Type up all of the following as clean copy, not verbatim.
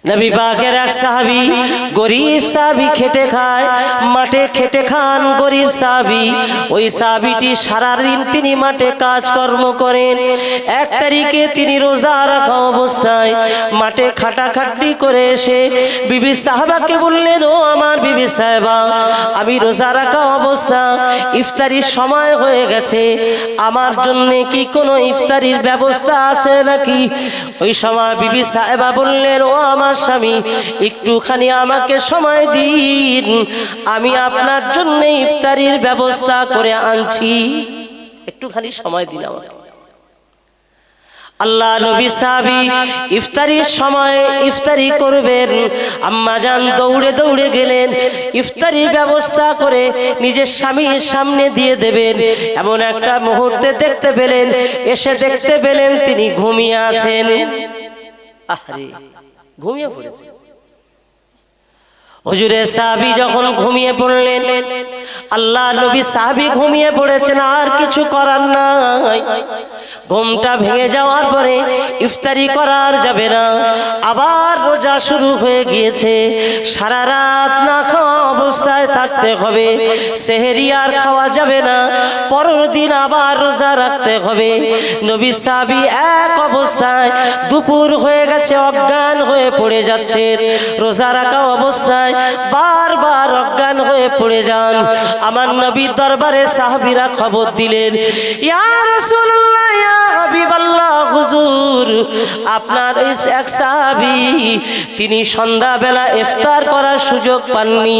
নবী পাকের এক সাহাবী, গরিব সাহাবী, খেটে খায়, মাঠে খেটে খান গরিব সাহাবী। ওই সাহাবীটি সারাদিন তিনি মাঠে কাজকর্ম করেন। এক তারিখে তিনি রোজা রাখা অবস্থায় মাঠে খাটাখাটনি করে এসে বিবি সাহাবাকে বললেন, ও আমার বিবি সাহেবা, আমি রোজা রাখা অবস্থা, ইফতারির সময় হয়ে গেছে, আমার জন্য কি কোনো ইফতারির ব্যবস্থা আছে নাকি? ওই সময় বিবি সাহেবা বললেন, ও আমার স্বামী, একটুখানি আমাকে সময় দিন, আমি আপনার জন্য ইফতারির ব্যবস্থা করে আনছি, একটুখানি সময় দিন আমাকে। আল্লাহ নবী সাহাবী ইফতারির সময় ইফতারি করবেন, আম্মা জান দৌড়ে দৌড়ে গেলেন, ইফতারি ব্যবস্থা করে নিজের স্বামীর সামনে দিয়ে দেবেন। এমন একটা মুহূর্তে দেখতে পেলেন, এসে দেখতে পেলেন তিনি ঘুমিয়ে আছেন। আরে ঘুমিয়ে পড়েছে। হুজুরে সাহাবী যখন ঘুমিয়ে পড়লেন, আল্লাহ নবী সাহাবী ঘুমিয়ে পড়েছেন, আর কিছু করার নাই। ঘুমটা ভেঙে যাওয়ার পরে ইফতারি করার যাবে না, আবার রোজা শুরু হয়ে গিয়েছে, সারা রাত না খাওয়া অবস্থায় থাকতে হবে, সেহরি আর খাওয়া যাবে না, পরের দিন আবার রোজা রাখতে হবে। নবী সাহাবী এক অবস্থায়, দুপুর হয়ে গেছে, অজ্ঞান হয়ে পড়ে যাচ্ছে, রোজা রাখা অবস্থায় বারবার অজ্ঞান হয়ে পড়ে যান। আমার নবীর দরবারে সাহাবীরা খবর দিলেন, ইয়া রাসূলুল্লাহ, ইয়া হাবিবাল্লাহ, হুজুর, আপনার এই এক সাহাবী, তিনি সন্ধ্যাবেলা ইফতার করার সুযোগ পাননি,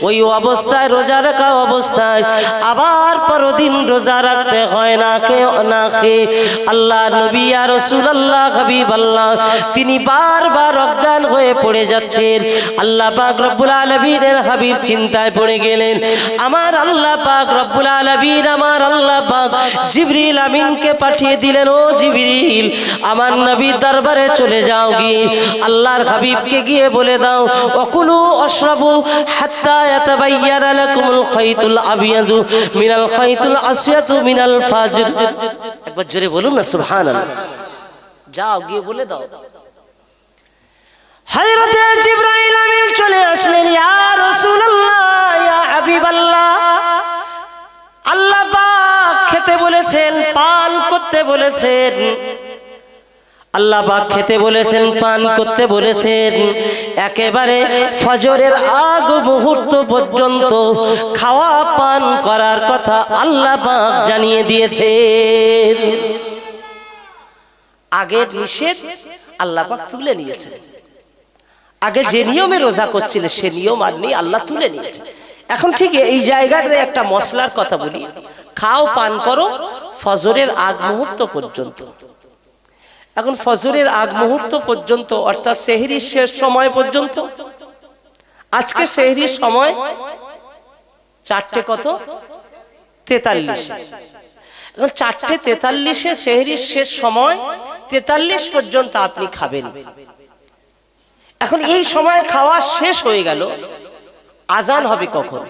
ওই অবস্থায় রোজা রাখা অবস্থায় আবার পরদিন রোজা রাখতে হয় না খেয়ে। আল্লাহ নবী ইয়া রাসূলুল্লাহ, হাবিবাল্লাহ, তিনি বারবার অজ্ঞান হয়ে পড়ে যাচ্ছেন। আল্লাহ পাক রব্বুল আলামিনের হাবিব চিন্তায় পড়ে গেলেন। আমার আল্লাহ পাক রব্বুল আলামিন, আমার আল্লাহ পাক জিবরিল আমিনকে পাঠিয়ে দিলেন, ও জিবরিল, আমার নবীর দরবারে চলে যাও, গিয়ে আল্লাহর হাবিবকে গিয়ে বলে দাও, ওকুলু আশরাবু হাত্তা ইয়াতাবায়্যানা লাকুমুল খাইতুল আবিয়াদু মিনাল খাইতুল আসওয়াদু মিনাল ফাজর। একবার জোরে বলুন না সুবহানাল্লাহ। যাও গিয়ে বলে দাও। হযরতে জিবরাইল আমিন চলে আসলেন, ইয়া রাসূলুল্লাহ, ইয়া হাবিবাল্লাহ, আল্লাহ পাক খেতে বলেছেন, পান করতে বলেছেন, আল্লাহ পাক খেতে বলেছেন, পান করতে বলেছেন, একেবারে ফজরের আগ মুহূর্ত পর্যন্ত খাওয়া পান করার কথা আল্লাহ পাক জানিয়ে দিয়েছেন। আগের নিষেধ আল্লাহ পাক তুলে নিয়েছেন। আগে যে নিয়মে রোজা করছিলেন সে নিয়ম আর নেই, আল্লাহ তুলে নিয়েছে। এখন ঠিক এই জায়গাতে একটা মশলার কথা বলি, খাও পান করো ফজরের আগ মুহূর্ত পর্যন্ত। এখন ফজরের আগ মুহূর্ত পর্যন্ত অর্থাৎ সেহরির শেষ সময় পর্যন্ত, আজকে সেহরির সময় 4টে কত 43। এখন 4:43 সেহরির শেষ সময় 43 পর্যন্ত আপনি খাবেন। এখন এই সময় খাওয়া শেষ হয়ে গেল, আজান হবে কখন?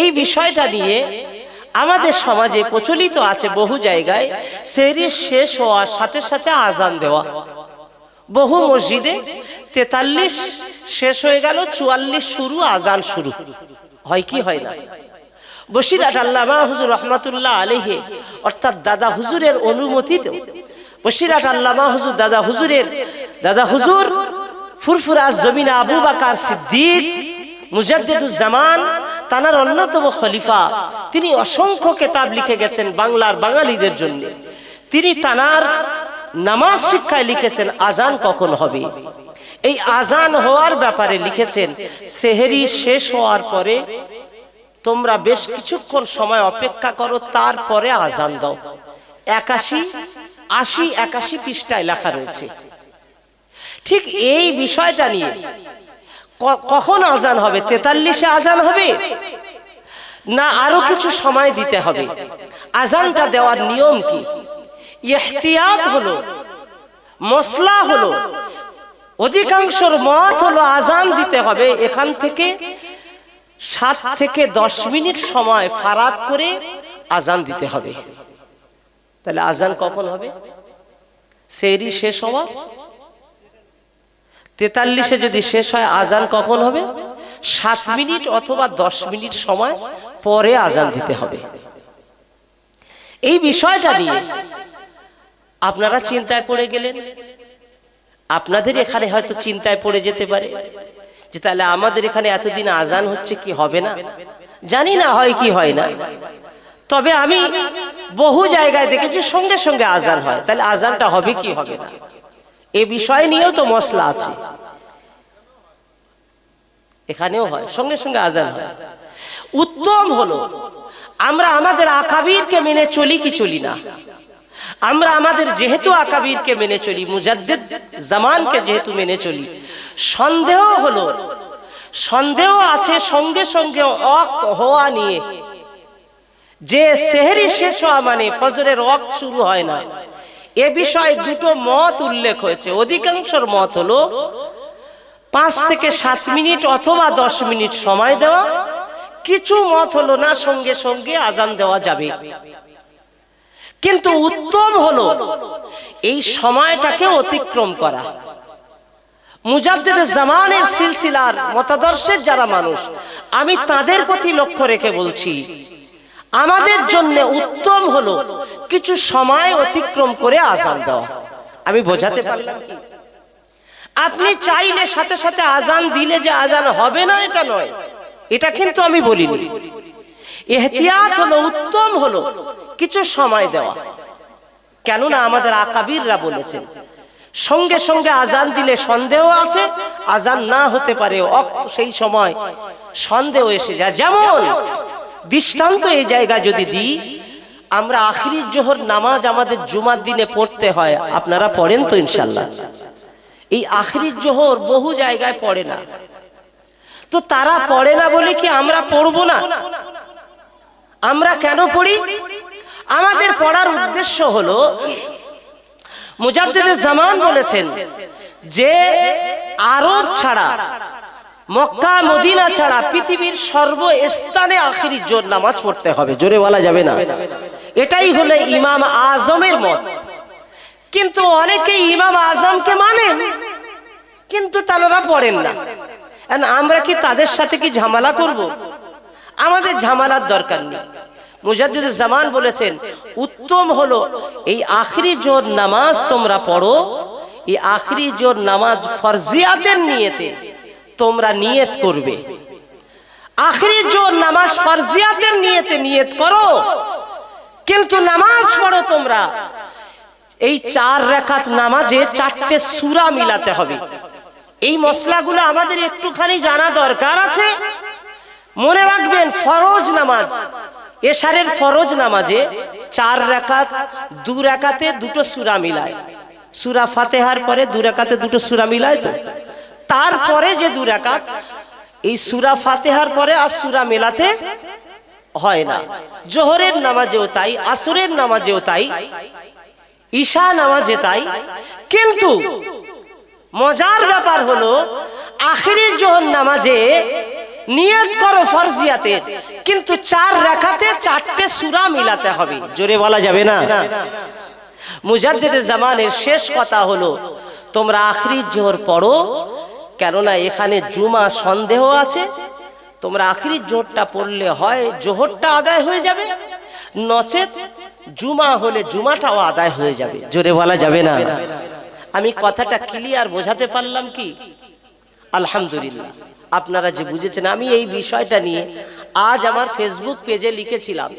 এই বিষয়টা নিয়ে আমাদের সমাজে প্রচলিত আছে বহু জায়গায়, সেহরি শেষ হওয়ার সাথে সাথে আজান দেওয়া। বহু মসজিদে 43 শেষ হয়ে গেল, 44 শুরু, আজান শুরু হয় কি হয় না? বসিরহাট আল্লামা হুজুর রহমাতুল্লাহ আলাইহি অর্থাৎ দাদা হুজুরের অনুমতিতে, বসিরহাট আল্লামা হুজুর দাদা হুজুর ফুরফুরা জমিন আবু বকর সিদ্দিক মুজাদ্দিদুজ জামান, তানার অন্যতম খলিফা, তিনি অসংখ্য কিতাব লিখে গেছেন বাংলার বাঙালিদের জন্য। তিনি তানার নামাজ শিক্ষায় লিখেছেন আজান কখন হবে। এই আজান হওয়ার ব্যাপারে লিখেছেন, সেহরি শেষ হওয়ার পরে তোমরা বেশ কিছুক্ষণ সময় অপেক্ষা করো, তারপরে আজান দাও। 81 পৃষ্ঠায় লেখা রয়েছে। ঠিক এই বিষয়টা নিয়ে কখন আজান হবে? 43-এ আজান হবে না আরো কিছু সময় দিতে হবে? আজানটা দেওয়ার নিয়ম কি? ইহতিয়াত হলো, মসলা হলো, অধিকাংশের মত হলো আজান দিতে হবে এখান থেকে 7 থেকে 10 মিনিট সময় ফারাক করে আজান দিতে হবে। তাহলে আজান কখন হবে? সেহরি শেষ হওয়া 43-এ যদি শেষ হয় আজান কখন হবে? 7 মিনিট অথবা 10 মিনিট সময় পরে আজান দিতে হবে। এই বিষয়টা নিয়ে আপনারা চিন্তায় পড়ে গেলেন। আপনাদের এখানে হয়তো চিন্তায় পড়ে যেতে পারে যে তাহলে আমাদের এখানে এতদিন আজান হচ্ছে কি হবে না? জানি না হয় কি হয় না, তবে আমি বহু জায়গায় দেখেছি সঙ্গে সঙ্গে আজান হয়। তাহলে আজানটা হবে কি হবে না, এ বিষয় নিয়েও তো মসলা আছে। এখানেও হয়, সঙ্গে সঙ্গে আজান হয়। উত্তম হলো আমরা আমাদের আকাবিরকে মেনে চলি কি চলি না। আমরা আমাদের যেহেতু আকাবিরকে মেনে চলি, মুজাদ্দিদ জামানকে যেহেতু মেনে চলি, সন্দেহ হলো, সন্দেহ আছে সঙ্গে সঙ্গে ওয়াক্ত হওয়া নিয়ে, যে সেহরি শেষ হওয়া মানে ফজরের ওয়াক্ত শুরু হয় না, এ বিষয়ে দুটো মত উল্লেখ হয়েছে। অধিকাংশের মত হলো 5 থেকে 7 মিনিট অথবা 10 মিনিট সময় দেওয়া। কিছু মত হলো না, সঙ্গে সঙ্গে আজান দেওয়া যাবে। কিন্তু উত্তম হলো এই সময়টাকে অতিক্রম করা। মুজাদ্দিদ জামানের সিলসিলার মতাদর্শের যারা মানুষ, আমি তাদের প্রতি লক্ষ্য রেখে বলছি, আমাদের জন্য উত্তম হলো কিছু সময় অতিক্রম করে আজান দেওয়া। আমি বোঝাতে পারলাম কি? আপনি চাইলে সাথে সাথে আজান দিলে যে আজান হবে না এটা নয়, এটা কিন্তু আমি বলিনি। ইহতিয়াত হলো, উত্তম হলো কিছু সময় দেওয়া। কেননা আমাদের আকাবিররা বলেছেন সঙ্গে সঙ্গে আজান দিলে সন্দেহ আছে, আজান না হতে পারে, সেই সময় সন্দেহ এসে যায়। যেমন দৃষ্টান্ত এই জায়গা যদি দিই, আমরা আখিরি জোহর নামাজ আমাদের জুমার দিনে পড়তে হয়, আপনারা পড়েন তো ইনশাল্লাহ? এই আখিরি জোহর বহু জায়গায় পড়ে না, তো তারা পড়ে না বলে কি আমরা পড়বো না? আমরা কেন পড়ি? আমাদের পড়ার উদ্দেশ্য হলো, মুজাদ্দিদ জামান বলেছেন যে আরব ছাড়া, মক্কা মদিনা ছাড়া পৃথিবীর সর্বস্থানে আখিরি জোহর নামাজ পড়তে হবে। জোরে বলা যাবে না। এটাই হলো ইমাম আজমের মত। কিন্তু অনেকে ইমাম আজমকে মানেন, কিন্তু তারা পড়েন না। আমরা কি তাদের সাথে কি ঝামেলা করব? আমাদের ঝামেলার দরকার নেই। মুজাদ্দিদ জামান বলেছেন উত্তম হলো এই আখিরি জোহর নামাজ তোমরা পড়ো। এই আখিরি জোহর নামাজ ফরজিয়াতের নিয়তে তোমরা নিয়ত করবে। আখিরি জোহর নামাজ ফরজিয়াতের নিয়তে নিয়ত করো, কিন্তু নামাজ পড়ো তোমরা। এই 4 রাকাত নামাজে 4টে সূরা মিলাতে হবে। এই মসলাগুলো আমাদের একটুখানি জানা দরকার আছে। মনে রাখবেন, ফরজ নামাজ, এশারের ফরজ নামাজে 4 রাকাত, 2 রাকাতে 2টো সূরা মিলায়। সূরা ফাতিহার পরে 2 রাকাতে 2টো সূরা মিলায়। তো তারপরে যে 2 রাকাত, এই সূরা ফাতিহার পরে আর সূরা মেলাতে হয় না। জোহরের নামাজেও তাই, আসরের নামাজেও তাই, ঈশা নামাজে তাই। কিন্তু মজার ব্যাপার হলো আখিরি জোহর নামাজে নিয়ত করো ফরজিয়াতের, কিন্তু 4 রাকাতে 4টে সূরা মিলাতে হবে। জোরে বলা যাবে না। মুজাদ্দিদ জামানের শেষ কথা হলো তোমরা আখিরি জোহর পড়ো, কেননা এখানে জুমা সন্দেহ আছে। তোমরা আখিরি জোহরটা পড়লে হয় জোহরটা আদায় হয়ে যাবে, নচেত জুমা হলে জুমাটাও আদায় হয়ে যাবে। জোরে বলা যাবে না। আমি কথাটা ক্লিয়ার বোঝাতে পারলাম কি? আলহামদুলিল্লাহ, আপনারা যে বুঝেছেন। আমি এই বিষয়টা নিয়ে আজ আমার ফেসবুক পেজে লিখেছিলাম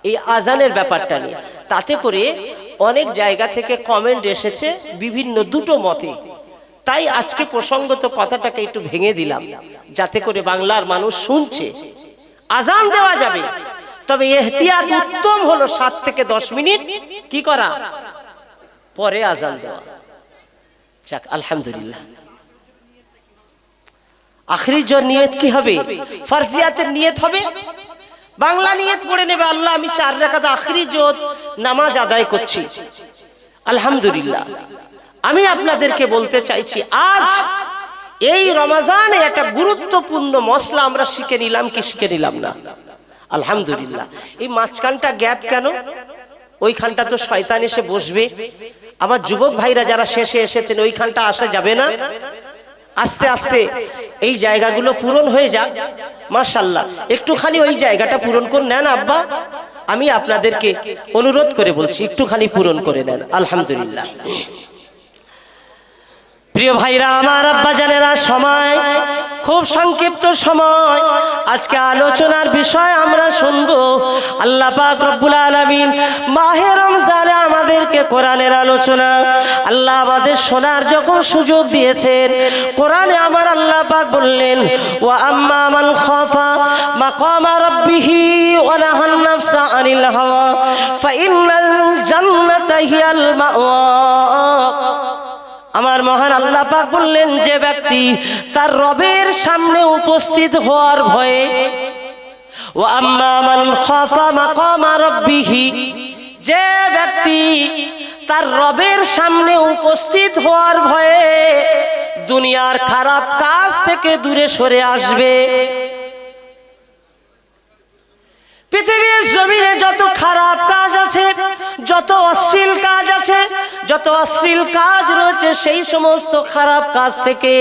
এই আজানের ব্যাপারটা নিয়ে। তাতে করে অনেক জায়গা থেকে কমেন্ট এসেছে বিভিন্ন দুটো মতে। তাই আজকে প্রসঙ্গত কথাটাকে একটু ভেঙে দিলাম, যাতে করে বাংলার মানুষ শুনছে। আজান দেওয়া যাবে, তবে ইহতিয়াত উত্তম হলো 7 থেকে 10 মিনিট কি করা, পরে আজান দেওয়া। যাক, আলহামদুলিল্লাহ। আখিরি জোহর নিয়ত কি হবে? ফরজিয়াতের নিয়ত হবে। বাংলা নিয়ত পড়ে নেবে, আল্লাহ আমি 4 রাকাত আখিরি জোহর নামাজ আদায় করছি। আলহামদুলিল্লাহ। আমি আপনাদেরকে বলতে চাইছি, আজ এই রমজানে একটা গুরুত্বপূর্ণ মসলা আমরা শিখে নিলাম কি শিখে নিলাম না? আলহামদুলিল্লাহ। এই মাঝখানটা গ্যাপ কেন? ওইখানটা তো শয়তান এসে বসবে। আমার যুবক ভাইরা যারা শেষে এসেছেন, ওইখানটা আসা যাবে না। আস্তে আস্তে এই জায়গাগুলো পূরণ হয়ে যাক। মাশাআল্লাহ, একটুখানি ওই জায়গাটা পূরণ করে নেন আব্বা, আমি আপনাদেরকে অনুরোধ করে বলছি একটুখানি পূরণ করে নেন। আলহামদুলিল্লাহ। প্রিয় ভাইরা আমার, আব্বা জানেরা, সময় খুব সংক্ষিপ্ত সময়। আজকে আলোচনার বিষয় আমরা শুনবো আল্লাহ পাক রব্বুল আলামিন মাহে রমজানে আমাদেরকে কোরআনের আলোচনা আল্লাহ আমাদের শোনার যখন সুযোগ দিয়েছেন, কোরআনে আমার আল্লাহ পাক বললেন, ওয়া আম্মা মান খাফা মাকামা রাব্বিহি ওয়া নাহান নাফসা আনিল হাওয়া ফাইন্নাল জান্নাতা হিয়াল মাওয়া। আমার মহান আল্লাহ পাক বললেন, যে ব্যক্তি তার রবের সামনে উপস্থিত হওয়ার ভয়ে, ওয়া আম্মা মান খাফা মাকামা রাব্বিহি, যে ব্যক্তি তার রবের সামনে উপস্থিত হওয়ার ভয়ে দুনিয়ার খারাপ কাজ থেকে দূরে সরে আসবে। পৃথিবীর জমিনে যত খারাপ কাজ আছে, যত অশ্লীল কাজ আছে, যত অশ্লীল কাজ রয়েছে, সেই সমস্ত খারাপ কাজ থেকে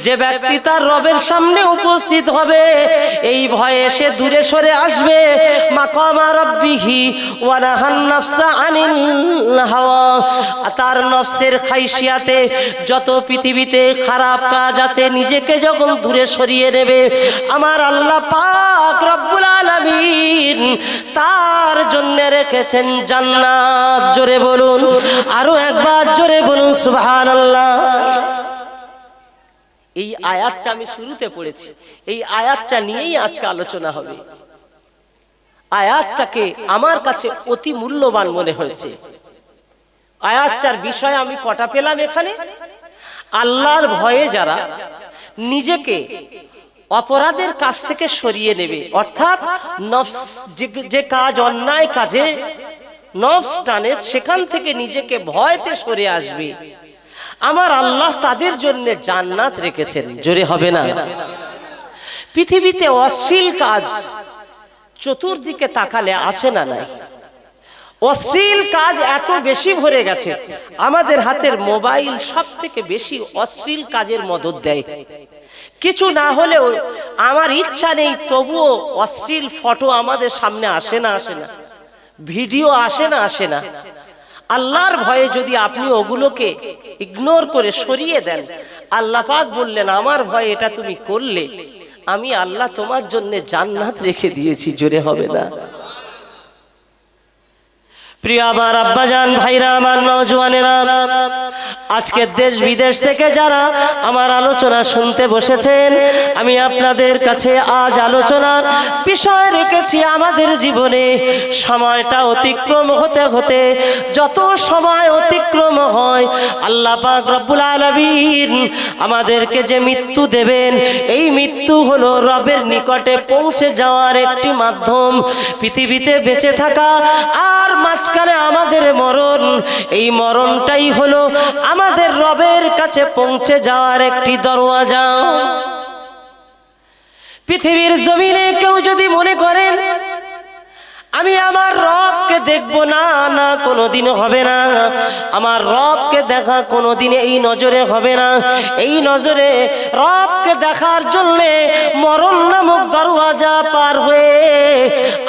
যে ব্যক্তি তার রবের সামনে উপস্থিত হবে এই ভয়ে সে দূরে সরে আসবে। মাকামা রাব্বিহি ওয়া নাহান নাফসা আনিল হাওয়া, তার নফসের খাইশিয়াতে যত পৃথিবীতে খারাপ কাজ আছে নিজেকে যখন দূরে সরিয়ে নেবে, আমার আল্লাহ পাক রব্বুল আলামিন তার জন্য রেখেছেন জান্নাত। জোরে বলুন, আরো একবার জোরে বলুন সুবহানাল্লাহ। এই আয়াতটা আমি শুরুতে পড়েছি, এই আয়াতটা নিয়েই আজকে আলোচনা হবে। আয়াতটাকে আমার কাছে অতি মূল্যবান মনে হয়েছে। আয়াতটার বিষয় আমি কটা পেলাম এখানে। আল্লাহর ভয়ে যারা নিজেকে অপরাধের কাছ থেকে সরিয়ে নেবে, অর্থাৎ নফস যে কাজ অন্যায় কাজে নফস টানে সেখান থেকে নিজেকে ভয়তে সরে আসবে, আমার আল্লাহ তাদের জন্য জান্নাত রেখেছেন। জোরে হবে না? পৃথিবীতে অশ্লীল কাজ চতুর্দিকে তাকালে আছে না নাই? অশ্লীল কাজ এত বেশি ভরে গেছে, আমাদের হাতের মোবাইল সব থেকে বেশি অশ্লীল কাজের মদত দেয়। কিছু না হলেও আমার ইচ্ছা নেই, তবুও অশ্লীল ফটো আমাদের সামনে আসে না, ভিডিও আসে না। আল্লাহর ভয়ে যদি আপনি ওগুলোকে ইগনোর করে সরিয়ে দেন, আল্লাহ পাক বললেন, আমার ভয়ে এটা তুমি করলে আমি আল্লাহ তোমার জন্য জান্নাত রেখে দিয়েছি। জোরে হবে না? প্রিয় আমার আব্বাজান, ভাইরা আমার, নওজওয়ানেরা, আজকে দেশ বিদেশ থেকে যারা আমার আলোচনা শুনতে বসেছেন, আমি আপনাদের কাছে আজ আলোচনার বিষয় রেখেছি আমাদের জীবনে সময়টা অতিক্রম হতে হতে যত সময় অতিক্রম হয়, আল্লাহ পাক রব্বুল আলামিন আমাদেরকে যে মৃত্যু দেবেন, এই মৃত্যু হলো রবের নিকটে পৌঁছে যাওয়ার একটি মাধ্যম। পৃথিবীতে বেঁচে থাকা আর মাঝখানে আমাদের মরণ, এই মরণটাই হলো আমাদের রবের কাছে পৌঁছে যাওয়ার একটি দরওয়াজা। পৃথিবীর জমিনে কেউ যদি মনে করেন আমি আমার রবকে দেখবো না, না, কোনোদিনও হবে না। আমার রবকে দেখা কোনোদিন এই নজরে হবে না। এই নজরে রবকে দেখার জন্যে মরণ নামক দরওয়াজা পার হয়ে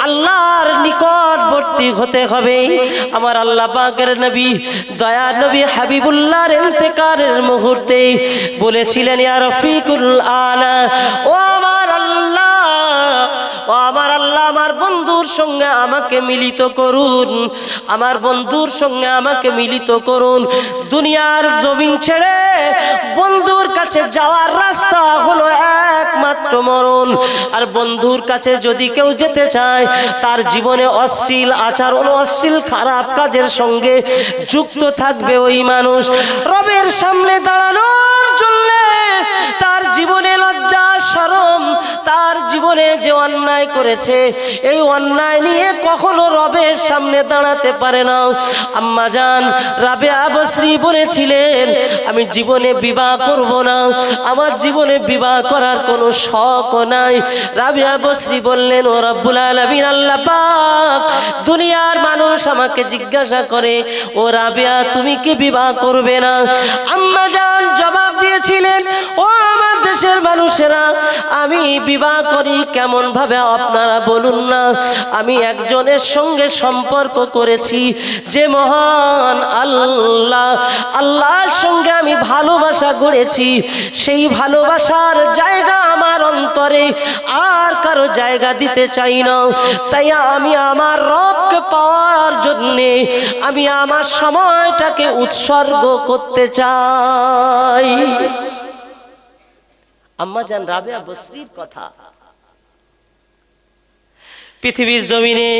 আল্লাহর নিকটবর্তী হতে হবে। আমার আল্লাহ পাকের নবী, দয়া নবী হাবিবুল্লাহর ইন্তেকালের মুহূর্তে বলেছিলেন, ইয়া রফিকুল আলা, ও আমার আল্লাহ, ও আমার আল্লাহ, আমার বন্ধুর সঙ্গে আমাকে মিলিত করুন, আমার বন্ধুর সঙ্গে আমাকে মিলিত করুন। দুনিয়ার জমিন ছেড়ে বন্ধুর কাছে যাওয়ার রাস্তা হলো একমাত্র মরণ। আর বন্ধুর কাছে যদি কেউ যেতে চায়, তার জীবনে অশ্লীল আচরণ, অশ্লীল খারাপ কাজের সঙ্গে যুক্ত থাকবে ওই মানুষ। রবের সামনে দাঁড়ানোর জন্য তার জীবনে লজ্জা শরম, তার জীবনে যে অন্যায় করেছে এই অন্যায় নিয়ে কখনো রবের সামনে দাঁড়াতে পারে না। আম্মা জান রাবেয়া বসরি বলেছিলেন, আমি জীবনে বিবাহ করব না, আমার জীবনে বিবাহ করার কোনো শখ নাই। রাবেয়া বসরি বললেন, ও রব্বুল আলামিন, আল্লাহ পাক, দুনিয়ার মানুষ আমাকে জিজ্ঞাসা করে, ও রাবেয়া তুমি কি বিবাহ করবে না? আম্মা জান জবাব দিয়েছিলেন, ও দেশের মানুষেরা, আমি বিবাহ করি কেমন ভাবে আপনারা বলুন না। আমি একজনের সঙ্গে সম্পর্ক করেছি যে মহান আল্লাহ, আল্লাহর সঙ্গে আমি ভালোবাসা গড়েছি। সেই ভালোবাসার জায়গা আমার অন্তরে আর কারো জায়গা দিতে চাই না। তাই আমি আমার রবকে পাওয়ার জন্যে আমি আমার সময়টাকে উৎসর্গ করতে চাই। আম্মা জান রাবেয়া বসরির কথা। পৃথিবীর জমিনে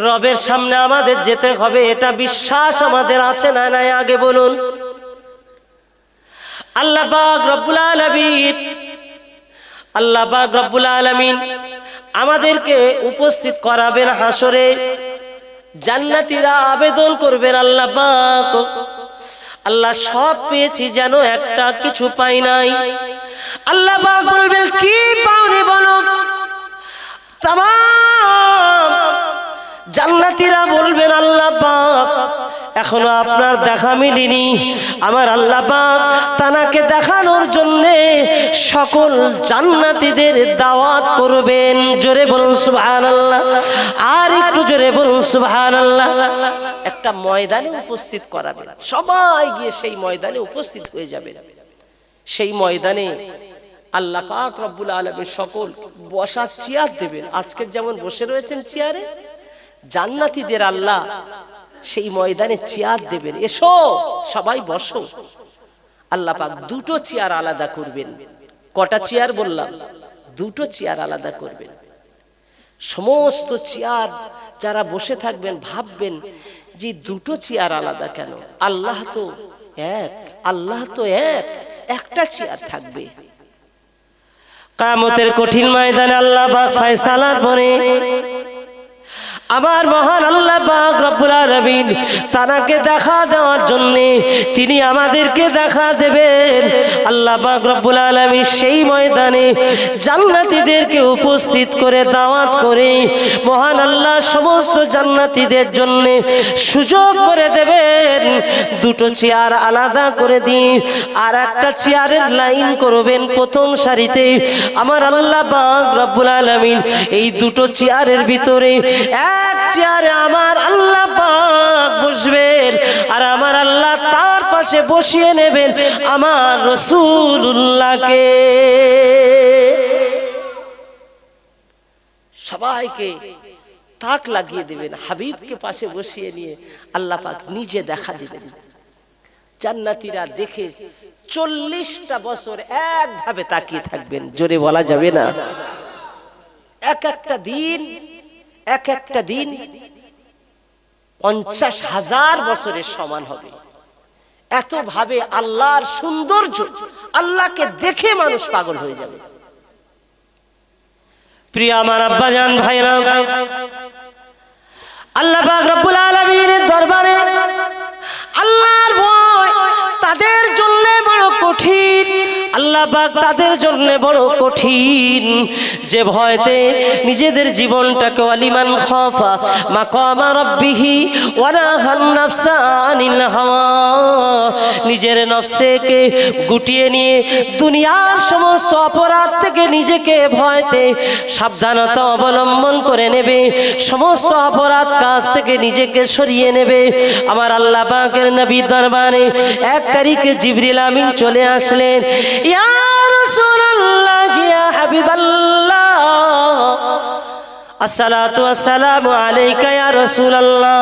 রবের সামনে আমাদের যেতে হবে, এটা বিশ্বাস আমাদের আছে না নাই? আগে বলুন। আল্লাহ পাক রব্বুল আলামিন, আল্লাহ পাক রব্বুল আলামিন আমাদেরকে উপস্থিত করাবেন হাসরে। জান্নাতীরা আবেদন করবেন, আল্লাহ পাক, আল্লাহ সব পেয়েছি যেন একটা কিছু পাই নাই। আল্লাহ পাক বলবেন, কি পাওনি বলো? তামাম জান্নাতীরা বলবেন, আল্লাহ পাক এখনো আপনার দেখা মিলেনি। আমার আল্লাহ পাক তানাকে দেখানোর জন্যে সকল জান্নাতীদের দাওয়াত করবেন। জোরে বলুন সুবহানাল্লাহ, আর একটু জোরে বলুন সুবহানাল্লাহ। একটা ময়দানে উপস্থিত করাবেন, সবাই গিয়ে সেই ময়দানে উপস্থিত হয়ে যাবে। সেই ময়দানে আল্লাহ পাক রব্বুল আলামিন সকল বসার চেয়ার দেবেন। আজকে যেমন বসে রয়েছেন চেয়ারে, জান্নাতীদের আল্লাহ সেই ময়দানে চেয়ার দেবেন, এসো সবাই বসো। আল্লাহ পাক দুটো চেয়ার আলাদা করবেন। কটা চেয়ার বললাম? দুটো চেয়ার আলাদা করবেন। সমস্ত চেয়ার যারা বসে থাকবেন ভাববেন যে দুটো চেয়ার আলাদা কেন? আল্লাহ তো এক, আল্লাহ তো এক, একটা চেয়ার থাকবে। কিয়ামতের কঠিন ময়দানে আল্লাহ পাক ফয়সালার পরে আমার মহান আল্লাহ পাক রব্বুল আলামিন তানাকে দেখা দেওয়ার জন্য তিনি আমাদেরকে দেখা দেবেন। আল্লাহ পাক রব্বুল আলামিন সেই ময়দানে জান্নাতীদেরকে উপস্থিত করে দাওয়াত করে মহান আল্লাহ সমস্ত জান্নাতীদের জন্য সুযোগ করে দেবেন। দুটো চেয়ার আলাদা করে দিন, আর একটা চেয়ারের লাইন করবেন প্রথম সারিতে। আমার আল্লাহ পাক রব্বুল আলামিন এই দুটো চেয়ারের ভিতরে এক চেয়ারে আমার আল্লাহ পাক বসবেন, আর আমার আল্লাহ তার পাশে বসিয়ে নেবেন আমার রাসূলুল্লাহকে। সবাইকে তাক লাগিয়ে দেবেন, হাবিবকে পাশে বসিয়ে নিয়ে আল্লাহ পাক নিজে দেখা দিবেন। জান্নাতীরা দেখে 40টা বছর একভাবে তাকিয়ে থাকবেন। জোরে বলা যাবে না। এক একটা দিন 50,000 বছরের সমান হবে। এত ভাবে আল্লাহর সৌন্দর্য, আল্লাহকে দেখে মানুষ পাগল হয়ে যাবে। প্রিয় আমার আব্বাজান ভাইরা, আল্লাহ পাক রব্বুল আলামিনের দরবারে আল্লাহর ভয় তাদের জন্য বড় কঠিন। আল্লাহ পাক তাদের জন্য বড় কঠিন যে ভয়তে নিজেদের জীবনটাকে ওয়ালিমান খাফা মাকামা রাব্বিহি ওয়া নাহান নাফসা আনিল হাওয়া, নিজের নফসকে গুটিয়ে নিয়ে দুনিয়ার সমস্ত অপরাধ থেকে নিজেকে ভয়তে সাবধানতা অবলম্বন করে নেবে, সমস্ত অপরাধ কাজ থেকে নিজেকে সরিয়ে নেবে। আমার আল্লাহ পাকের নবী দরবারে 1 তারিখে জিবরিল আমিন চলে আসলেন। ইয়া রাসূলুল্লাহ, ইয়া হাবিবাল্লাহ, আসসালাতু ওয়াসসালামু আলাইকা ইয়া রাসূলুল্লাহ।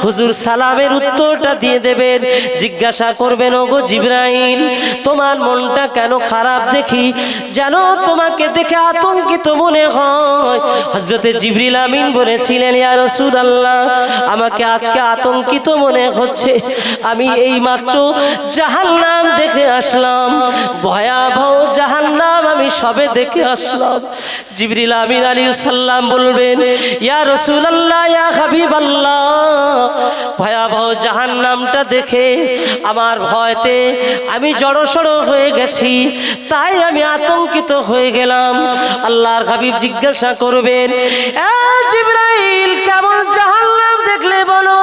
হুজুর সালামের উত্তরটা দিয়ে দেবেন, জিজ্ঞাসা করবেন, ওগো জিবরাইল, তোমার মনটা কেন খারাপ দেখি? জানো তোমাকে দেখে আতঙ্কিত মনে হয়। হযরতে জিবরিল আমিন বলেছিলেন, ইয়া রাসূলুল্লাহ, আমাকে আজকে আতঙ্কিত মনে হচ্ছে। আমি এই মাত্র জাহান্নাম দেখে আসলাম, ভয়াবহ জাহান্নাম আমি সবে দেখে আসলাম। জিবরিল আমিন আলাইহিস সালাম বলবেন, ইয়া রাসূলুল্লাহ, ইয়া হাবিবাল্লাহ, ভয়াবহ জাহান্নামটা দেখে আমার ভয়তে আমি জড়সড় হয়ে গেছি, তাই আমি আতঙ্কিত হয়ে গেলাম। আল্লাহর হাবিব জিজ্ঞাসা করবেন, এ জিবরাইল, কেমন জাহান্নাম দেখলে বলো?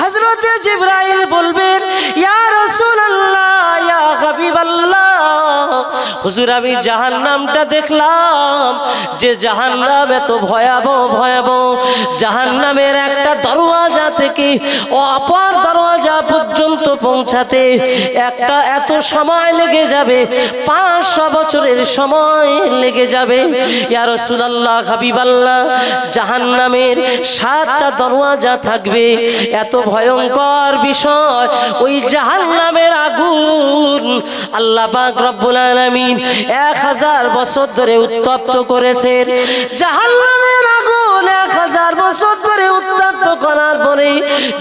হযরতে জিবরাইল বলবেন, ইয়া রাসূলুল্লাহ, ইয়া হাবিবাল্লাহ, হুজুর আমি জাহান্নামটা দেখলাম, যে জাহান্নাম এত ভয়াবহ ভয়াবহ, জাহান্নামের একটা দরওয়াজা থেকে অপর দরওয়াজা পর্যন্ত পৌঁছাতে একটা এত সময় লেগে যাবে, 500 বছরের সময় লেগে যাবে। ইয়া রাসূলুল্লাহ, হাবিবাল্লাহ, জাহান্নামের 7টা দরওয়াজা থাকবে, এত ভয়ঙ্কর বিষয়। ওই জাহান্নামের আগুন আল্লাহ পাক রব্বুল আলামিন 1000 বছর ধরে উত্তপ্ত করেছেন। জাহান্নামের আগুন 1000 বছর ধরে উত্তপ্ত করার পরে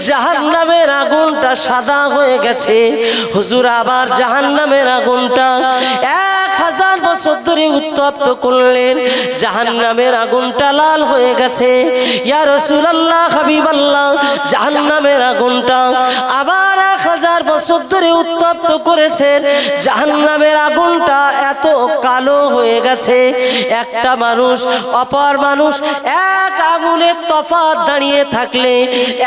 জাহান্নামের আগুনটা সাদা হয়ে গেছে। হুজুর আবার জাহান্নামের আগুনটা 1000 বছর ধরে উত্তপ্ত করলেন, জাহান্নামের আগুনটা লাল হয়ে গেছে। ইয়া রাসূলুল্লাহ, হাবিবাল্লাহ, জাহান্নামের আগুনটা আবার 1000 বছর ধরে উত্তপ্ত করেছেন, জাহান্নামের আগুনটা এত কালো হয়ে গেছে, একটা মানুষ অপর মানুষ এক আগুনের তফাৎ দাঁড়িয়ে থাকলে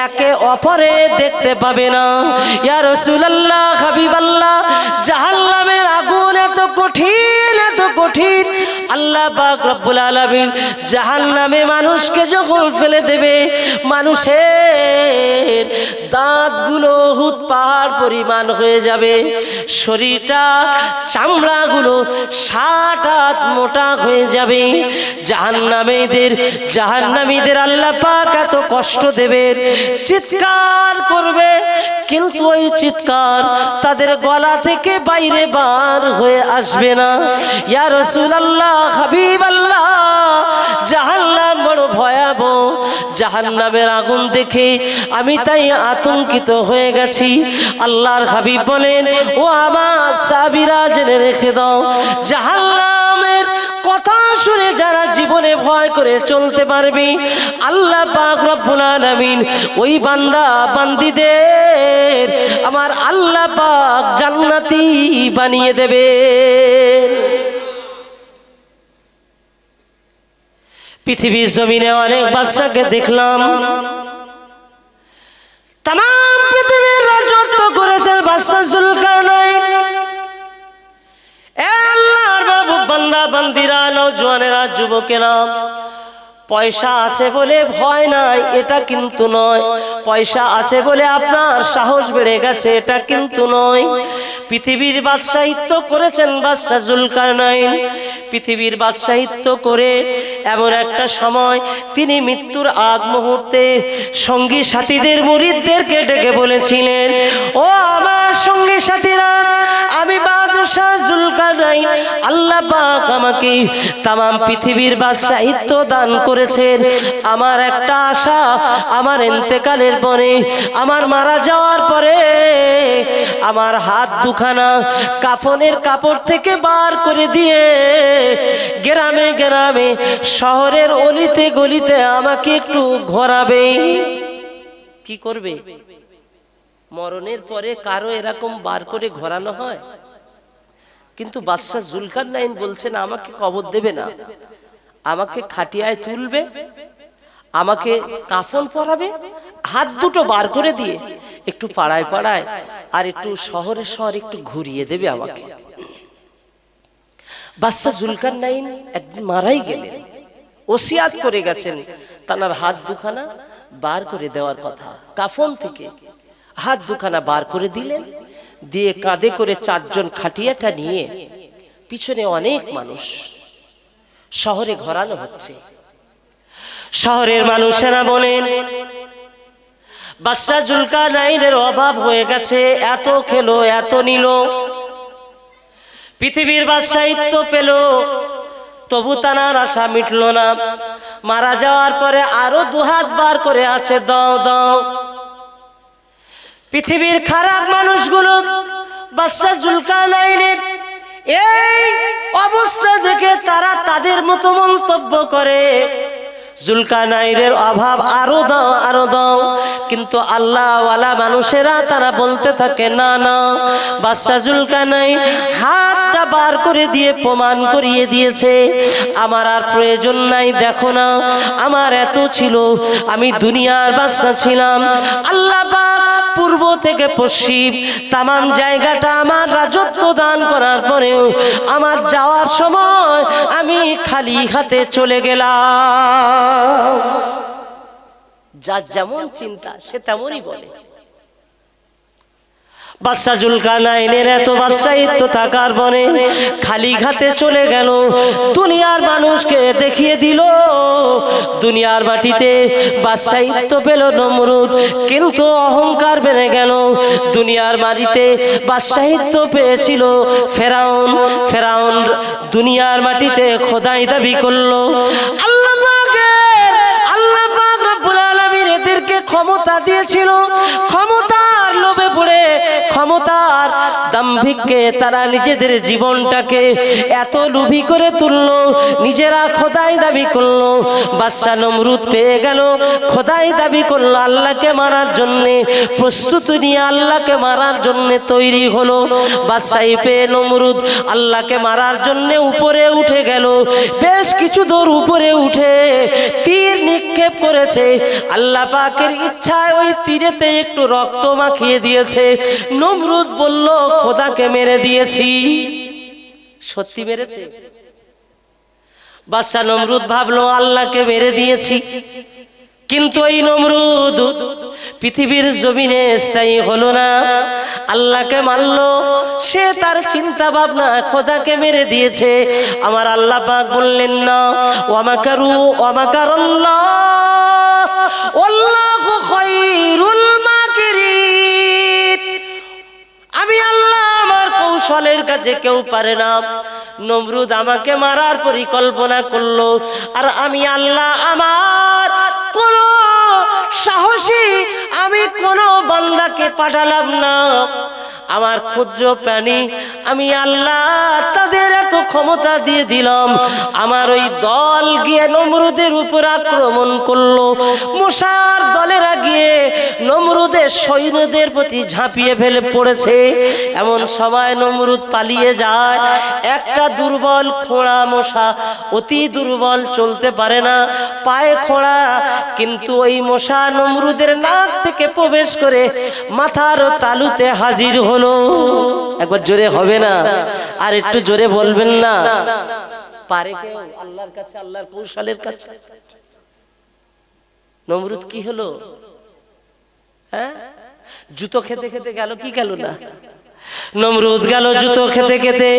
একে অপরে দেখতে পাবে না। ইয়া রাসূলুল্লাহ, হাবিবাল্লাহ, জাহান্নামের আগুন এত কঠিন, এত কঠিন। আল্লাহ পাক রব্বুল আলামিন জাহান্নামে মানুষকে যখন ফেলে দেবে, মানুষের দাঁতগুলো উহুদ পাহাড় পরিমাণ হয়ে যাবে, শরীরটা চামড়াগুলো 60 হাত মোটা হয়ে যাবে। জাহান্নামীদের আল্লাহ পাক এত কষ্ট দেবেন, চিৎকার করবে, কিন্তু ওই চিৎকার তাদের গলা থেকে বাইরে বার হয়ে আসবে না। ইয়া রাসূলুল্লাহ, হাবিবাল্লাহ, জাহান্নাম বড় ভয়াবহ। জাহান্নামের আগুন দেখে আমি তাই আতঙ্কিত হয়ে গেছি। আল্লাহর হাবিব বলেন, ও আমার সাহাবীরা, জেনে রেখে দাও, জাহান্নামের কথা শুনে যারা জীবনে ভয় করে চলতে পারবে, আল্লাহ পাক রব্বুল আলামিন ওই বান্দা বান্দীদের আমার আল্লাহ পাক জান্নাতি বানিয়ে দেবেন। পৃথিবীর জমিনে অনেক বাদশাকে দেখলাম, তাম পৃথিবীর রাজত্ব করেছেন বাদশা জুলকারনাইন। আল্লাহর বাবু বান্দা বান্দিরা, নওজওয়ানেরা, যুবকেরা, পয়সা আছে বলে ভয় নাই এটা কিন্তু নয়, পয়সা আছে বলে আপনার সাহস বেড়ে গেছে এটা কিন্তু নয়। পৃথিবীর বাদশাহিত্য করেছেন বাদশা জুলকারনাইন। পৃথিবীর বাদশাহিত্য করে এমন একটা সময় তিনি মৃত্যুর আগ মুহূর্তে সঙ্গী সাথীদের মুরিদদেরকে ডেকে বলেছিলেন, ও আমার সঙ্গী সাথীরা, আমি বাদশা জুলকারনাইন, আল্লাহ পাক আমাকে তামাম পৃথিবীর বাদশাহিত্য দান করেছেন। আমার একটা আশা, আমার ইন্তেকালের পরে, আমার মারা যাওয়ার পরে আমার হাত দুখানা কাফনের কাপড় থেকে বার করে দিয়ে গ্রামে গ্রামে, শহরের অলিতে গলিতে আমাকে একটু ঘোরাবে। কি করবে? মরণের পরে কারো এরকম বার করে ঘোরানো হয়? কিন্তু বাদশা জুলকারনাইন বলছেন, আমাকে কবর দেবে না, আমাকে খাটিয়ায় তুলবে, আমাকে কাফন পরাবে, হাত দুটো বার করে দিয়ে একটু পাড়ায় পাড়ায় আর একটু শহরে শহর একটু ঘুরিয়ে দেবে আমাকে। বাদশা জুলকারনাইন একদিন মারাই গেলেন, ওসিয়াত করে গেছেন তার হাত দুখানা বার করে দেওয়ার কথা। কাফন থেকে হাত দুখানা বার করে দিলেন, দিয়ে কাঁধে করে 4 জন খাটিয়াটা নিয়ে পিছনে অনেক মানুষ শহরে ঘোরানো হচ্ছে। শহরের মানুষেরা বলেন, বাদশা জুলকারনাইনের অভাব হয়ে গেছে, এত খেলো, এত নিল, পৃথিবীর বাদশাহিত্য পেল, তবু তার আশা মিটল না। মারা যাওয়ার পরে আরো 2 হাত বার করে আছে, দাও দাও। পৃথিবীর খারাপ মানুষগুলো বাদশা জুলকারনাইনের এই অবস্থা দেখে তারা তাদের মতো মন্তব্য করে, জুলকারনাইনের অভাব আরো দাও, আরো দাও। কিন্তু আল্লাহওয়ালা মানুষেরা তারা বলতে থাকে, না না, বাদশা জুলকারনাইন হাতটা বার করে দিয়ে প্রমাণ করিয়ে দিয়েছে আমার আর প্রয়োজন নাই। দেখো না আমার এত ছিল, আমি দুনিয়ার বাদশা ছিলাম। আল্লাহ পাক পূর্ব থেকে পশ্চিম তামাম জায়গাটা আমার রাজত্ব দান করার পরেও আমার যাওয়ার সময় আমি খালি হাতে চলে গেলাম। যার যেমন চিন্তা সে তেমনই বলে। বাদশা জুলকারনাইনের এত বাদশাহিত্ব থাকার পরে খালি হাতে চলে গেল, দুনিয়ার মানুষকে দেখিয়ে দিল দুনিয়ার মাটিতে বাদশাহিত্ব পেল নমরুদ, কিন্তু অহংকার বেড়ে গেল। দুনিয়ার মাটিতে বাদশাহিত্ব পেয়েছিল ফেরাউন, ফেরাউন দুনিয়ার মাটিতে খোদাই দাবি করলো। আল্লাহ পাক রব্বুল আলামিন এদেরকে ক্ষমতা দিয়েছিল, ক্ষমতার লোভে পড়ে ক্ষমতার দাম্ভিককে তারা নিজেদের জীবনটাকে এত লোভী করে তুললো, নিজেরা খোদাই দাবি করলো। বাদশা নমরুদ পেয়ে গেল, খোদাই দাবি করলো, আল্লাহকে মারার জন্যে প্রস্তুতি নিয়ে আল্লাহকে মারার জন্যে তৈরি হলো। বাদশাহী পেয়ে নমরুদ আল্লাহকে মারার জন্যে উপরে উঠে গেল। বেশ কিছু দূর উপরে উঠে তীর নিক্ষেপ করেছে। আল্লাহ পাকের ইচ্ছায় ওই তীরেতে একটু রক্ত মাখিয়ে দিয়েছে। নমরুদ বলল খোদাকে মেরে দিয়েছি। সত্যি মেরেছে? বাদশা নমরুদ ভাবলো আল্লাহকে মেরে দিয়েছি, কিন্তু এই নমরুদ পৃথিবীর জমিনে স্থায়ী হলো না, আল্লাহকে মারলো। সে তার চিন্তা ভাবনা খোদাকে মেরে দিয়েছে। আমার আল্লাহ পাক বললেন না, ওয়ামাকারু ওয়ামাকারাল্লাহ ওয়াল্লাহু খায়রুল মাকিরিন। আমি আল্লাহ, আমার কৌশলের কাছে কেউ পারে না। নমরুদ আমাকে মারার পরিকল্পনা করলো, আর আমি আল্লাহ আমার কোন সাহসী আমি কোন বান্দাকে পাঠালাম না। আমার ক্ষুদ্র প্রাণী আমি আল্লাহ তাদের এত ক্ষমতা দিয়ে দিলাম। আমার ওই দল গিয়ে নমরুদের উপর আক্রমণ করলো। মুসার দলেরা গিয়ে নমরুদের সৈন্যদের প্রতি ঝাঁপিয়ে ফেলে পড়েছে। এমন সময় নমরুদ পালিয়ে যায়। একটা দুর্বল খোঁড়া মশা, অতি দুর্বল, চলতে পারে না, পায়ে খোঁড়া, কিন্তু ওই মশা নমরুদের নাক থেকে প্রবেশ করে মাথার তালুতে হাজির হলো। একবার জোরে হবে না? আর একটু জোরে বলবেন না? পারে কেউ আল্লাহর কাছে, আল্লাহর কৌশলের কাছে? নমরুদ কি হলো? হ্যাঁ, জুতো খেতে খেতে গেল কি গেল না? নমরুদ গেল জুতো খেতে খেতে,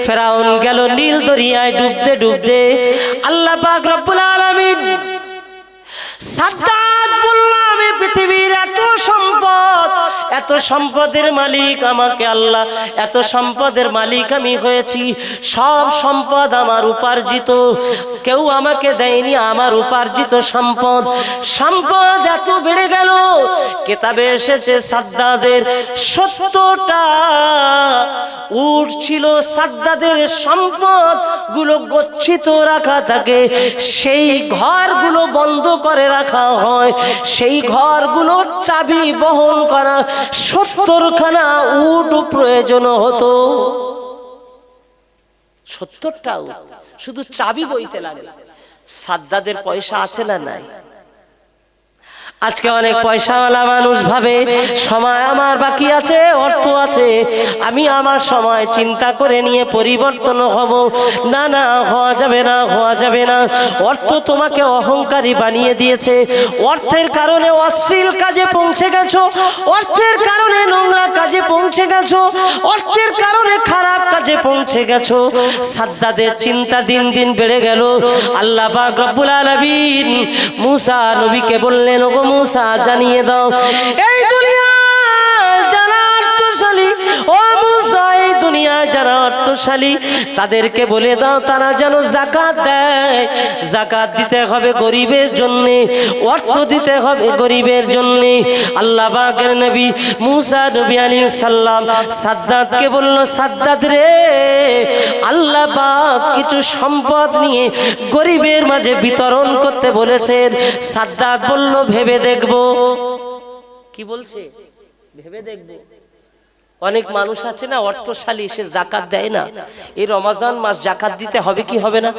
ফেরাউন গেল নীল দরিয়ায় ডুবতে ডুবতে। আল্লাহ পাক রব্বুল আলামিন সাদ্দাত বলল, আমি পৃথিবীর এত সম্পদ, এত সম্পদের মালিক আমাকে আল্লাহ, এত সম্পদের মালিক আমি হয়েছি, সব সম্পদ আমার উপার্জিত, কেউ আমাকে দেয়নি, আমার উপার্জিত সম্পদ। সম্পদ এত বেড়ে গেল, কিতাবে এসেছে সাদ্দাদের 70টা উট ছিল। সাদ্দাদের সম্পদ গুলো গচ্ছিত রাখা থাকে, সেই ঘরগুলো বন্ধ করে রাখা হয়, সেই ঘরগুলো চাবি বহন করা 70খানা উট প্রয়োজন হতো। 70টা উট শুধু চাবি বইতে লাগে। সাদ্দাদের পয়সা আছে না নাই? আজকে অনেক পয়সাওয়ালা মানুষ ভাবে সময় আমার বাকি আছে, অর্থ আছে, আমি আমার সময় চিন্তা করে নিয়ে পরিবর্তন হব। না না, হওয়া যাবে না, হওয়া যাবে না। অর্থ তোমাকে অহংকারী বানিয়ে দিয়েছে। অর্থের কারণে অশ্লীল কাজে পৌঁছে গেছো, অর্থের কারণে নোংরা কাজে পৌঁছে গেছো, অর্থের কারণে খারাপ কাজে পৌঁছে গেছো। সাদ্দাদের চিন্তা দিন দিন বেড়ে গেল। আল্লাহ পাক রব্বুল আলামিন মুসা নবীকে বললেন, ওগো মুসা, জানিয়ে দাও এই দুনিয়া যারা অর্থশালী, ও মুসা, এই দুনিয়া যারা অর্থশালী তাদেরকে বলে দাও তারা যেন যাকাত দেয়। যাকাত দিতে হবে গরিবের জন্য, অর্থ দিতে হবে গরিবের জন্য। আল্লাহ পাকের নবী মুসা নবী আলাইহিস সালাম সাদ্দাতকে বলল, সাদ্দাত রে, আল্লাহ পাক কিছু সম্পদ নিয়ে গরিবের মাঝে বিতরণ করতে বলেছেন। সাদ্দাত বলল, ভেবে দেখব। কি বলছে? ভেবে দেখব। অনেক মানুষ আছে না অর্থশালী, সে যাকাত দেয় না। এই রমজান মাস যাকাত দিতে হবে কি হবে না?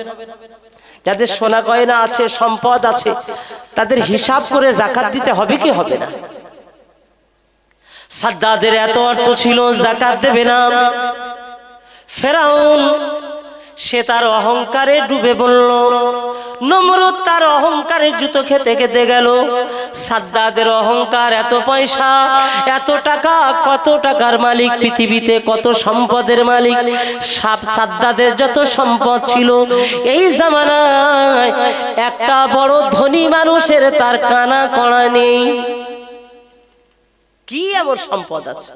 যাদের সোনা গয়না আছে, সম্পদ আছে, তাদের হিসাব করে যাকাত দিতে হবে কি হবে না? সাদ্দাদের এত অর্থ ছিল, যাকাত দেবে না। ফেরাউন সে তার অহংকারে ডুবে পড়ল। নমরুদ তার অহংকারে জুতো খেতে খেতে গেল। সাদ্দাদের অহংকার, এত পয়সা, এত টাকা, কত টাকার মালিক পৃথিবীতে, কত সম্পদের মালিক। সাদ্দাদের যত সম্পদ ছিল, এই জামানায় একটা বড় ধনী মানুষের তার কানা কড়া নেই। কি এমন সম্পদ আছে?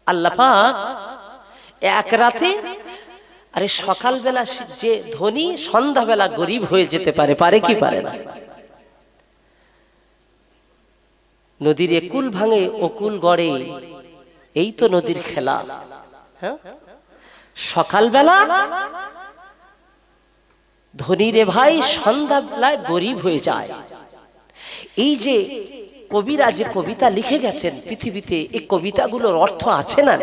আল্লাহ পাক এক রাতে, আরে সকালবেলা যে ধনী সন্ধ্যাবেলা গরিব হয়ে যেতে পারে, পারে কি পারে না? নদীর একুল ভাঙে অকুল গড়ে, এই তো নদীর খেলা। হ্যাঁ, সকালবেলা ধনী রে ভাই, সন্ধ্যাবেলায় গরিব হয়ে যায়। এই যে কবিরা যে কবিতা লিখে গেছেন পৃথিবীতে, এই কবিতাগুলোর অর্থ আছে না?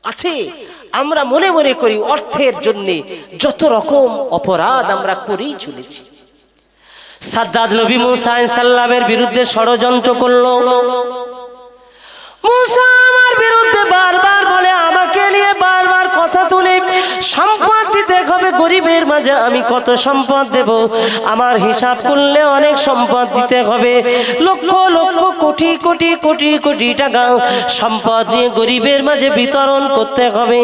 আছে। আমরা মনে মনে করি অর্থের জন্য যত রকম অপরাধ আমরা করেই চলেছি। সাদ্দাদ নবী মুসা আলাইহিস সালামের বিরুদ্ধে ষড়যন্ত্র করলো। মুসা আমার বিরুদ্ধে বারবার বলে, আমাকে নিয়ে বারবার কথা তুলে, সম্পদ দিতে হবে গরিবের মাঝে, আমি কত সম্পদ দেব, আমার হিসাব করলে অনেক সম্পদ দিতে হবে, লক্ষ লক্ষ কোটি কোটি কোটি কোটি টাকা সম্পদ নিয়ে গরিবের মাঝে বিতরণ করতে হবে।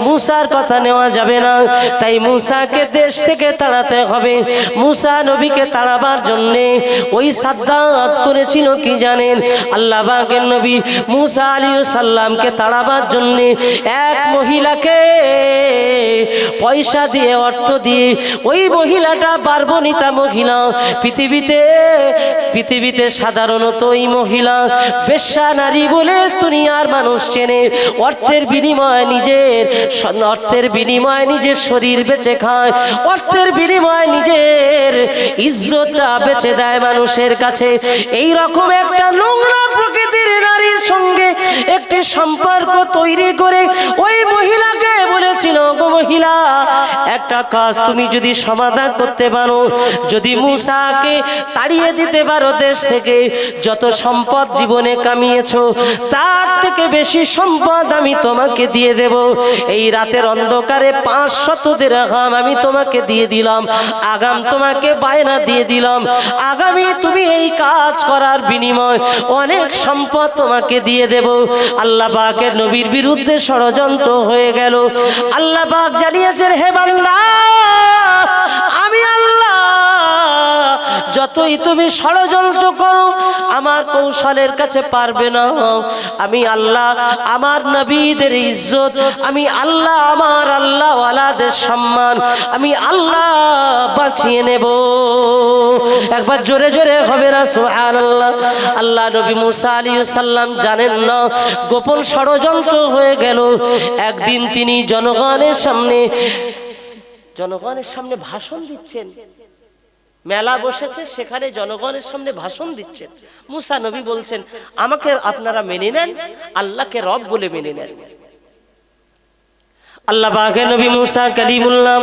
মুসার কথা নেওয়া যাবে না, তাই মুসাকে দেশ থেকে তাড়াতে হবে। মুসা নবীকে তাড়াবার জন্যে ওই সাদ্দাত করেছিল কি জানেন? আল্লাহ পাকের নবী মুসা আলাইহিস সালামকে তাড়াবার জন্য এক মহিলাকে পয়সা দিয়ে, অর্থ দিয়ে, ওই মহিলাটা বারবনিতা মহিলা, পৃথিবীতে সাধারণত ওই মহিলা বেশ্যা নারী বলে দুনিয়ার মানুষ চেনে। অর্থের বিনিময়ে নিজের শরীর বেচে খায়, অর্থের বিনিময়ে নিজের ইজ্জতটা বেচে দেয় মানুষের কাছে। এই রকম একটা নোংরা প্রকৃতির নারীর সঙ্গে একটি সম্পর্ক তৈরি করে ওই মহিলাকে বলেছিল, গো মহিলা, একটা কাজ তুমি যদি সমাধান করতে পারো, যদি মুসাকে তাড়িয়ে দিতে পারো দেশ থেকে, যত সম্পদ জীবনে কামিয়েছো তার থেকে বেশি সম্পদ আমি তোমাকে দিয়ে দেব। এই রাতের অন্ধকারে 500 দিরহাম আমি তোমাকে দিয়ে দিলাম, আগাম তোমাকে বায়না দিয়ে দিলাম, আগামী তুমি এই কাজ করার বিনিময় অনেক সম্পদ তোমাকে দিয়ে দেব। আল্লাহ পাকের নবীর বিরুদ্ধে ষড়যন্ত্র হয়ে গেল। আল্লাহ পাক জানিয়েছেন, হে বান্দা, আমি আল্লাহ যতই তুমি ষড়যন্ত্র করো আমার কৌশলের কাছে পারবে না। আমি আল্লাহ আমার নবীদের ইজ্জত, আমি আল্লাহ আমার আল্লাহ ওয়ালাদের সম্মান আমি আল্লাহ বাঁচিয়ে নেব। একবার জোরে জোরে হবে না সুবহানাল্লাহ। আল্লাহ নবী মুসা আলাইহিস সালাম জানেন না গোপন ষড়যন্ত্র হয়ে গেল। একদিন তিনি জনগণের সামনে ভাষণ দিচ্ছেন, মেলা বসেছে, সেখানে জনগণের সামনে ভাষণ দিচ্ছেন। মুসা নবী বলছেন, আমাকে আপনারা মেনে নেন, আল্লাহকে রব বলে মেনে নেন। আল্লাহ পাকের নবী মুসা কালিমুল্লাহ